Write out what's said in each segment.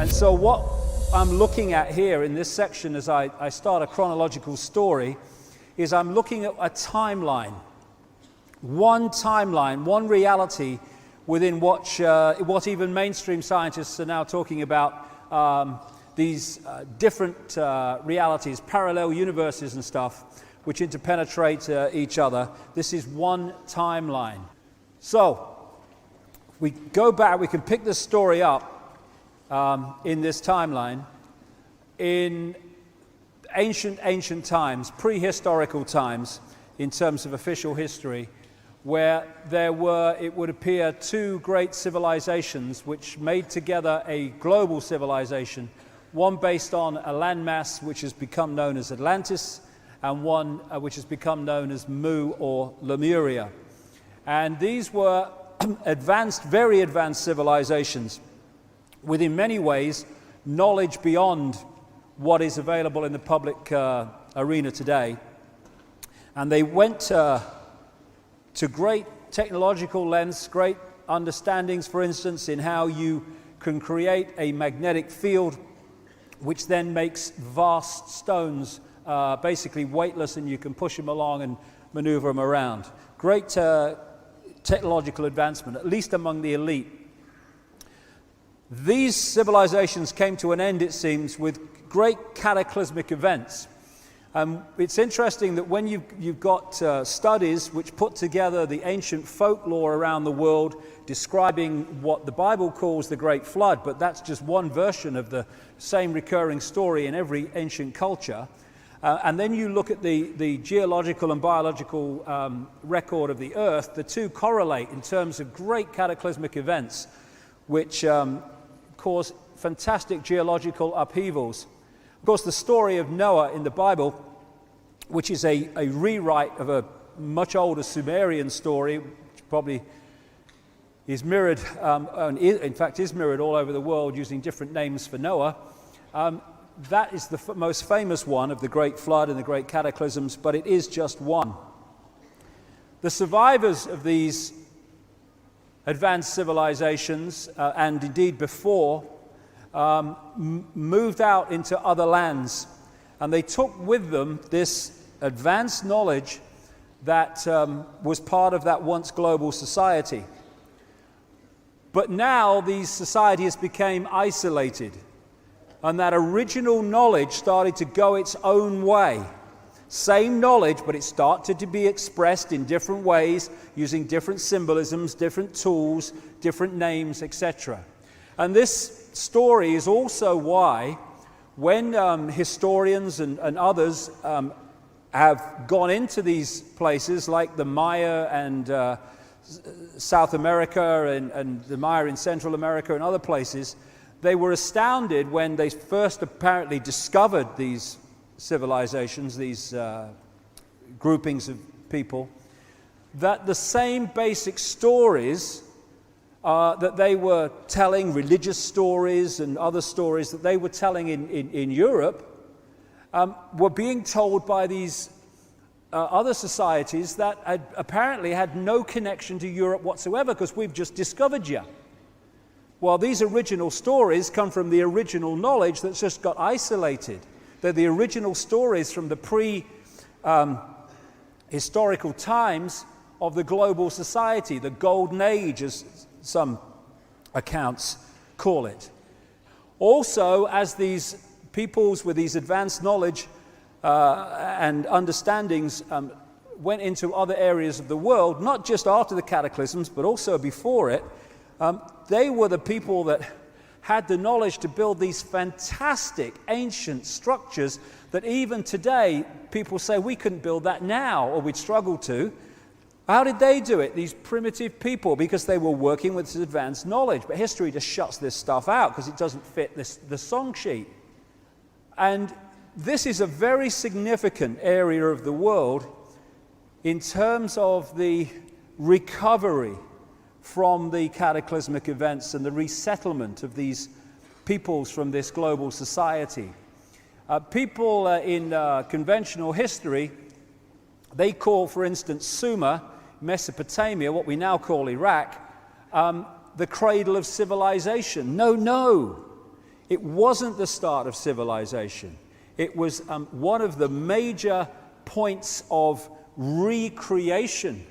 And so what I'm looking at here in this section as I start a chronological story is I'm looking at a timeline. One reality within what even mainstream scientists are now talking about, these different realities, parallel universes and stuff, which interpenetrate each other. This is one timeline. So, we go back, we can pick this story up in this timeline in ancient times, prehistorical times, in terms of official history, where there were, it would appear, two great civilizations which made together a global civilization, one based on a landmass which has become known as Atlantis, and one which has become known as Mu or Lemuria. And these were advanced, very advanced civilizations with, in many ways, knowledge beyond what is available in the public arena today. And they went to great technological lengths, great understandings, for instance, in how you can create a magnetic field which then makes vast stones basically weightless, and you can push them along and maneuver them around. Great technological advancement, at least among the elite. These civilizations came to an end, it seems, with great cataclysmic events. It's interesting that when you've got studies which put together the ancient folklore around the world describing what the Bible calls the Great Flood, but that's just one version of the same recurring story in every ancient culture. And then you look at the geological and biological record of the Earth, the two correlate in terms of great cataclysmic events which cause fantastic geological upheavals. Of course, the story of Noah in the Bible, which is a rewrite of a much older Sumerian story, which probably is mirrored, in fact is mirrored all over the world using different names for Noah. That is the most famous one of the Great Flood and the Great Cataclysms, but it is just one. The survivors of these advanced civilizations, and indeed before, moved out into other lands, and they took with them this advanced knowledge that was part of that once global society. But now these societies became isolated, and that original knowledge started to go its own way. Same knowledge, but it started to be expressed in different ways, using different symbolisms, different tools, different names, etc. And this story is also why, when historians and others have gone into these places like the Maya and South America and the Maya in Central America and other places, they were astounded when they first apparently discovered these civilizations, these groupings of people, that the same basic stories that they were telling, religious stories and other stories that they were telling in Europe, were being told by these other societies that apparently had no connection to Europe whatsoever, because we've just discovered you. Well, these original stories come from the original knowledge that's just got isolated. They're the original stories from the pre-historical times of the global society, the Golden Age, as some accounts call it. Also, as these peoples with these advanced knowledge and understandings went into other areas of the world, not just after the cataclysms, but also before it, they were the people that had the knowledge to build these fantastic ancient structures that even today people say we couldn't build that now, or we'd struggle to. How did they do it, these primitive people? Because they were working with this advanced knowledge. But history just shuts this stuff out because it doesn't fit the song sheet. And this is a very significant area of the world in terms of the recovery from the cataclysmic events and the resettlement of these peoples from this global society. People in conventional history, they call, for instance, Sumer, Mesopotamia, what we now call Iraq, the cradle of civilization. No. It wasn't the start of civilization. It was one of the major points of recreation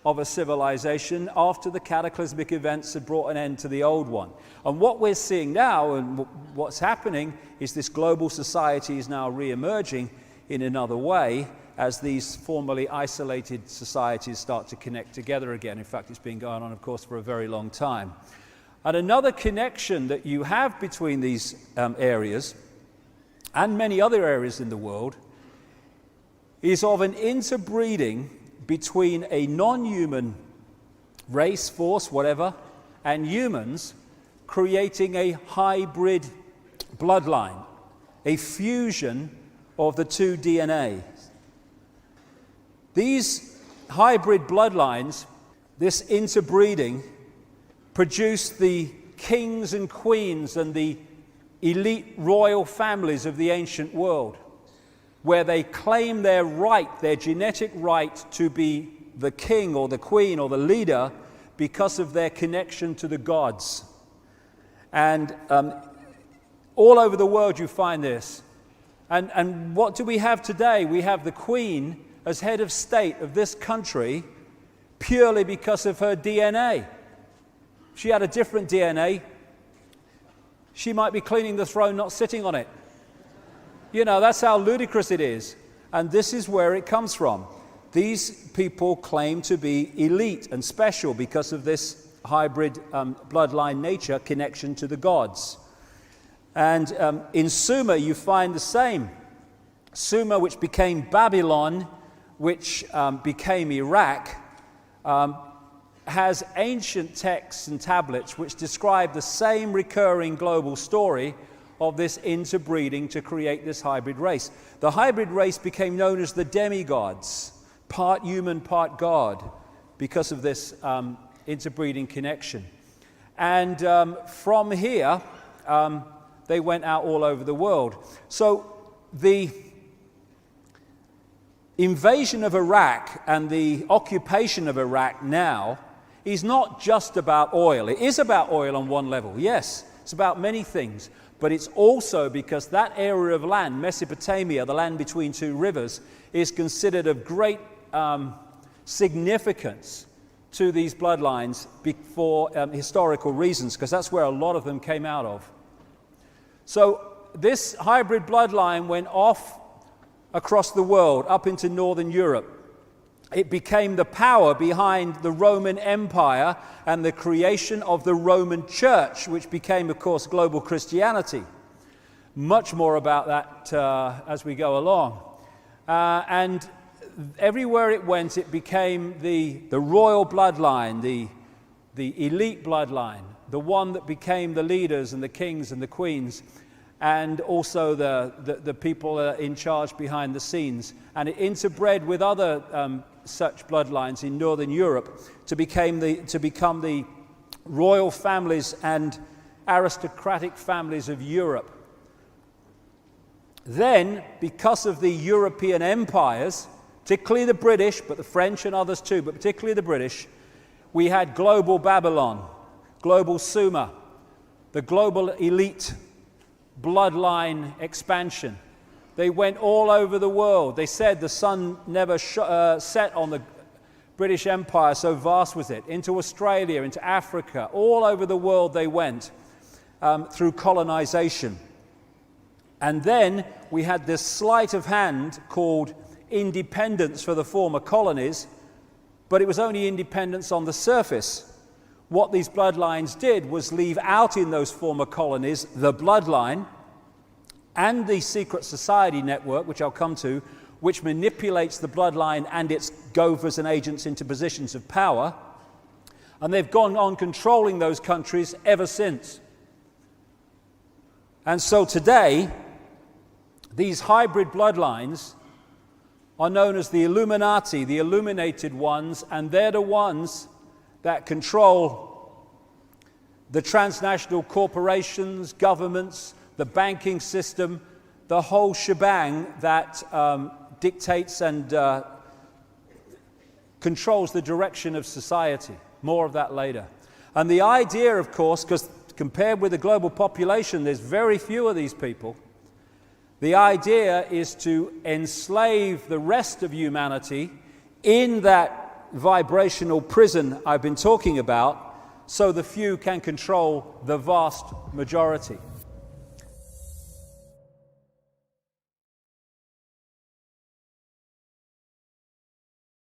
of a civilization after the cataclysmic events had brought an end to the old one. And what we're seeing now and what's happening is this global society is now re-emerging in another way as these formerly isolated societies start to connect together again. In fact, it's been going on, of course, for a very long time. And another connection that you have between these areas and many other areas in the world is of an interbreeding between a non-human race, force, whatever, and humans, creating a hybrid bloodline, a fusion of the two DNAs. These hybrid bloodlines, this interbreeding, produce the kings and queens and the elite royal families of the ancient world, where they claim their right, their genetic right to be the king or the queen or the leader because of their connection to the gods. And all over the world you find this. And what do we have today? We have the queen as head of state of this country purely because of her DNA. If she had a different DNA, she might be cleaning the throne, not sitting on it. You know, that's how ludicrous it is. And this is where it comes from. These people claim to be elite and special because of this hybrid bloodline nature connection to the gods. And in Sumer, you find the same. Sumer, which became Babylon, which became Iraq, has ancient texts and tablets which describe the same recurring global story of this interbreeding to create this hybrid race. The hybrid race became known as the demigods, part human, part God, because of this interbreeding connection. And from here, they went out all over the world. So the invasion of Iraq and the occupation of Iraq now is not just about oil. It is about oil on one level, yes. It's about many things. But it's also because that area of land, Mesopotamia, the land between two rivers, is considered of great significance to these bloodlines for historical reasons, because that's where a lot of them came out of. So this hybrid bloodline went off across the world, up into Northern Europe. It became the power behind the Roman Empire and the creation of the Roman Church, which became, of course, global Christianity. Much more about that as we go along. And everywhere it went, it became the royal bloodline, the elite bloodline, the one that became the leaders and the kings and the queens, and also the people in charge behind the scenes. And it interbred with other such bloodlines in Northern Europe to become the royal families and aristocratic families of Europe. Then, because of the European empires, particularly the British, but the French and others too, but particularly the British, we had global Babylon, global Sumer, the global elite bloodline expansion. They went all over the world. They said the sun never set on the British Empire, so vast was it. Into Australia, into Africa, all over the world they went through colonization. And then we had this sleight of hand called independence for the former colonies, but it was only independence on the surface. What these bloodlines did was leave out in those former colonies the bloodline and the secret society network, which I'll come to, which manipulates the bloodline and its govers and agents into positions of power. And they've gone on controlling those countries ever since. And so today, these hybrid bloodlines are known as the Illuminati, the illuminated ones, and they're the ones that control the transnational corporations, governments, the banking system, the whole shebang that dictates and controls the direction of society. More of that later. And the idea, of course, because compared with the global population, there's very few of these people. The idea is to enslave the rest of humanity in that vibrational prison I've been talking about, so the few can control the vast majority.